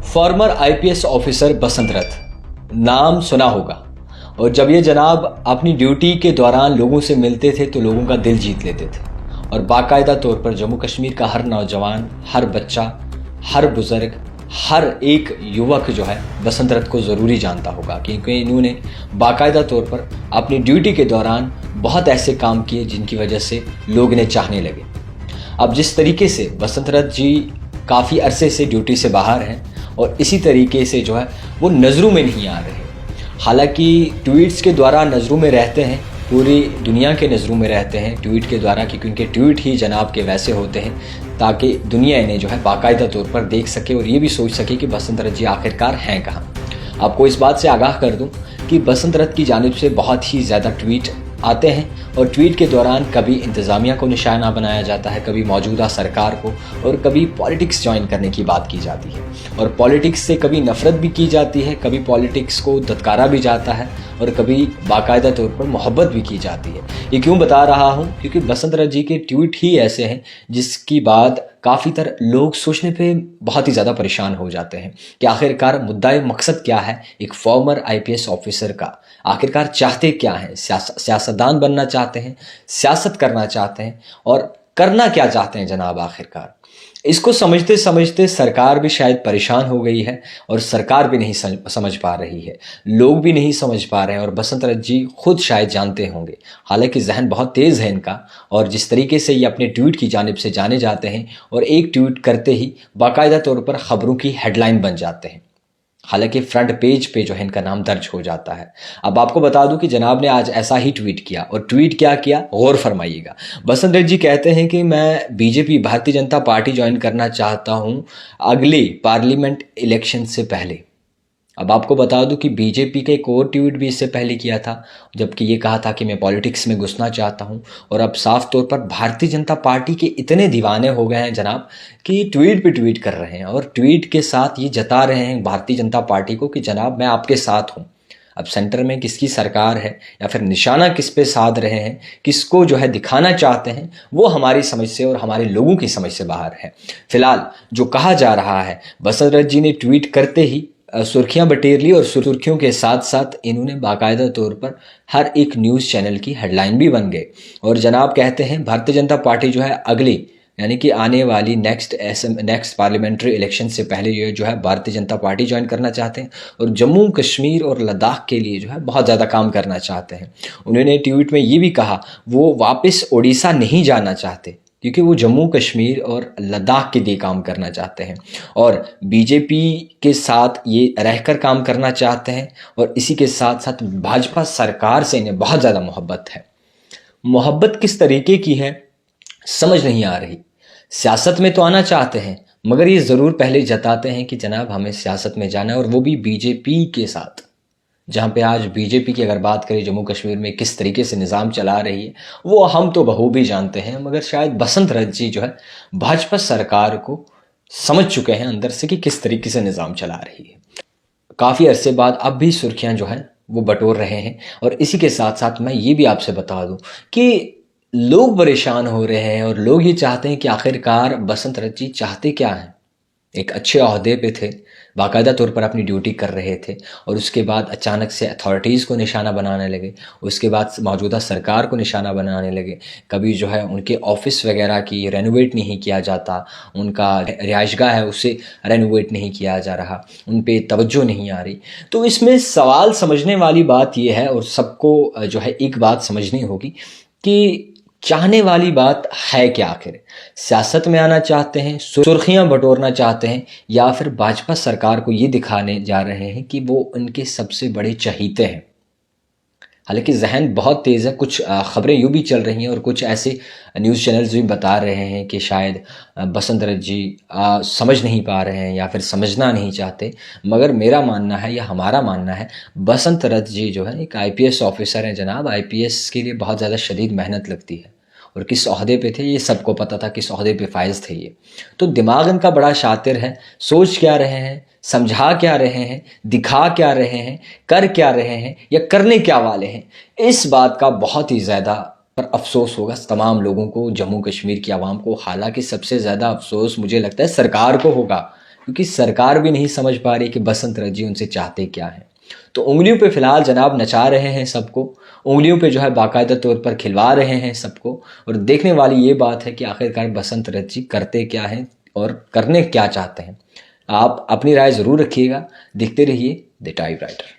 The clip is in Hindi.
फॉर्मर आईपीएस ऑफिसर बसंत रथ नाम सुना होगा। और जब ये जनाब अपनी ड्यूटी के दौरान लोगों से मिलते थे तो लोगों का दिल जीत लेते थे और बाकायदा तौर पर जम्मू कश्मीर का हर नौजवान, हर बच्चा, हर बुजुर्ग, हर एक युवक जो है बसंत रथ को ज़रूरी जानता होगा, क्योंकि इन्होंने बाकायदा तौर पर अपनी ड्यूटी के दौरान बहुत ऐसे काम किए जिनकी वजह से लोग इन्हें चाहने लगे। अब जिस तरीके से बसंत रथ जी काफ़ी अरसे से ड्यूटी से बाहर हैं और इसी तरीके से जो है वो नज़रों में नहीं आ रहे। हालांकि ट्वीट्स के द्वारा नज़रों में रहते हैं, पूरी दुनिया के नज़रों में रहते हैं ट्वीट के द्वारा, क्योंकि उनके ट्वीट ही जनाब के वैसे होते हैं ताकि दुनिया इन्हें जो है बाकायदा तौर पर देख सके और ये भी सोच सके कि बसंत रथ जी आखिरकार हैं कहाँ। आपको इस बात से आगाह कर दूं कि बसंत रथ की जानिब से बहुत ही ज़्यादा ट्वीट आते हैं और ट्वीट के दौरान कभी इंतज़ामिया को निशाना बनाया जाता है, कभी मौजूदा सरकार को, और कभी पॉलिटिक्स ज्वाइन करने की बात की जाती है और पॉलिटिक्स से कभी नफ़रत भी की जाती है, कभी पॉलिटिक्स को धत्कारा भी जाता है और कभी बाकायदा तौर पर मोहब्बत भी की जाती है। ये क्यों बता रहा हूँ? क्योंकि बसंत रथ जी के ट्वीट ही ऐसे हैं जिसकी बात काफ़ी तरह लोग सोचने पे बहुत ही ज़्यादा परेशान हो जाते हैं कि आखिरकार मुद्दा मकसद क्या है एक फॉर्मर आईपीएस ऑफिसर का। आखिरकार चाहते क्या हैं? सियासतदान बनना चाहते हैं, सियासत करना चाहते हैं, और करना क्या चाहते हैं जनाब आखिरकार? इसको समझते समझते सरकार भी शायद परेशान हो गई है और सरकार भी नहीं समझ पा रही है, लोग भी नहीं समझ पा रहे हैं और बसंत रथ जी खुद शायद जानते होंगे। हालांकि जहन बहुत तेज़ है इनका और जिस तरीके से ये अपने ट्वीट की जानिब से जाने जाते हैं और एक ट्वीट करते ही बाकायदा तौर पर ख़बरों की हेडलाइन बन जाते हैं, हालांकि फ्रंट पेज पे जो है इनका नाम दर्ज हो जाता है। अब आपको बता दूं कि जनाब ने आज ऐसा ही ट्वीट किया, और ट्वीट क्या किया गौर फरमाइएगा। बसंत रथ जी कहते हैं कि मैं BJP Bharatiya Janata party join करना चाहता हूं अगले पार्लियामेंट इलेक्शन से पहले। अब आपको बता दूं कि बीजेपी का एक और ट्वीट भी इससे पहले किया था, जबकि ये कहा था कि मैं पॉलिटिक्स में घुसना चाहता हूं, और अब साफ तौर पर भारतीय जनता पार्टी के इतने दीवाने हो गए हैं जनाब कि ट्वीट पे ट्वीट कर रहे हैं और ट्वीट के साथ ये जता रहे हैं भारतीय जनता पार्टी को कि जनाब मैं आपके साथ हूँ। अब सेंटर में किसकी सरकार है या फिर निशाना किस पे साध रहे हैं, किसको जो है दिखाना चाहते हैं, वो हमारी समझ से और हमारे लोगों की समझ से बाहर है। फिलहाल जो कहा जा रहा है, बसंत रथ जी ने ट्वीट करते ही सुर्खियां बटेर ली और सुर्खियों के साथ साथ इन्होंने बाकायदा तौर पर हर एक न्यूज़ चैनल की हेडलाइन भी बन गए। और जनाब कहते हैं भारतीय जनता पार्टी जो है अगली यानी कि आने वाली नेक्स्ट पार्लियामेंट्री इलेक्शन से पहले ये जो है भारतीय जनता पार्टी ज्वाइन करना चाहते हैं और जम्मू कश्मीर और लद्दाख के लिए जो है बहुत ज़्यादा काम करना चाहते हैं। उन्होंने ट्वीट में ये भी कहा वो वापस ओडिशा नहीं जाना चाहते, क्योंकि वो जम्मू कश्मीर और लद्दाख के लिए काम करना चाहते हैं और बीजेपी के साथ ये रहकर काम करना चाहते हैं और इसी के साथ साथ भाजपा सरकार से इन्हें बहुत ज़्यादा मोहब्बत है। मोहब्बत किस तरीके की है समझ नहीं आ रही। सियासत में तो आना चाहते हैं मगर ये ज़रूर पहले जताते हैं कि जनाब हमें सियासत में जाना है, और वो भी बीजेपी के साथ, जहाँ पे आज बीजेपी की अगर बात करें जम्मू कश्मीर में किस तरीके से निज़ाम चला रही है वो हम तो बखूबी जानते हैं, मगर शायद बसंत रथ जी जो है भाजपा सरकार को समझ चुके हैं अंदर से कि किस तरीके से निज़ाम चला रही है। काफ़ी अरसे बाद अब भी सुर्खियाँ जो हैं वो बटोर रहे हैं और इसी के साथ साथ मैं ये भी आपसे बता दूं कि लोग परेशान हो रहे हैं और लोग ये चाहते हैं कि आखिरकार बसंत रथ जी चाहते क्या हैं। एक अच्छे ओहदे पे थे, बाकायदा तौर पर अपनी ड्यूटी कर रहे थे और उसके बाद अचानक से अथॉरिटीज़ को निशाना बनाने लगे, उसके बाद मौजूदा सरकार को निशाना बनाने लगे। कभी जो है उनके ऑफिस वगैरह की रेनोवेट नहीं किया जाता, उनका रिहाइशगाह है उसे रेनोवेट नहीं किया जा रहा, उन पे तवज्जो नहीं आ रही। तो इसमें सवाल समझने वाली बात यह है और सबको जो है एक बात समझनी होगी कि चाहने वाली बात है क्या आखिर? सियासत में आना चाहते हैं, सुर्खियां बटोरना चाहते हैं, या फिर भाजपा सरकार को ये दिखाने जा रहे हैं कि वो उनके सबसे बड़े चहीते हैं? हालांकि जहन बहुत तेज़ है, कुछ ख़बरें यूँ भी चल रही हैं और कुछ ऐसे न्यूज़ चैनल्स भी बता रहे हैं कि शायद बसंत रथ जी समझ नहीं पा रहे हैं या फिर समझना नहीं चाहते। मगर मेरा मानना है या हमारा मानना है बसंत रथ जी जो है एक आईपीएस ऑफिसर हैं जनाब। आईपीएस के लिए बहुत ज़्यादा शदीद मेहनत लगती है और किस ओहदे पे थे ये सबको पता था, किस ओहदे पे फायज थे ये। तो दिमाग इनका बड़ा शातिर है, सोच क्या रहे हैं, समझा क्या रहे हैं, दिखा क्या रहे हैं, कर क्या रहे हैं या करने क्या वाले हैं, इस बात का बहुत ही ज़्यादा पर अफसोस होगा तमाम लोगों को, जम्मू कश्मीर की आवाम को। हालांकि सबसे ज़्यादा अफसोस मुझे लगता है सरकार को होगा, क्योंकि सरकार भी नहीं समझ पा रही कि बसंत रथ जी उनसे चाहते क्या हैं। तो उंगलियों पे फिलहाल जनाब नचा रहे हैं सबको, उंगलियों पे जो है बाकायदा तौर पर खिलवा रहे हैं सबको। और देखने वाली ये बात है कि आखिरकार बसंत रथ जी करते क्या हैं और करने क्या चाहते हैं। आप अपनी राय ज़रूर रखिएगा। देखते रहिए द टाइप राइटर।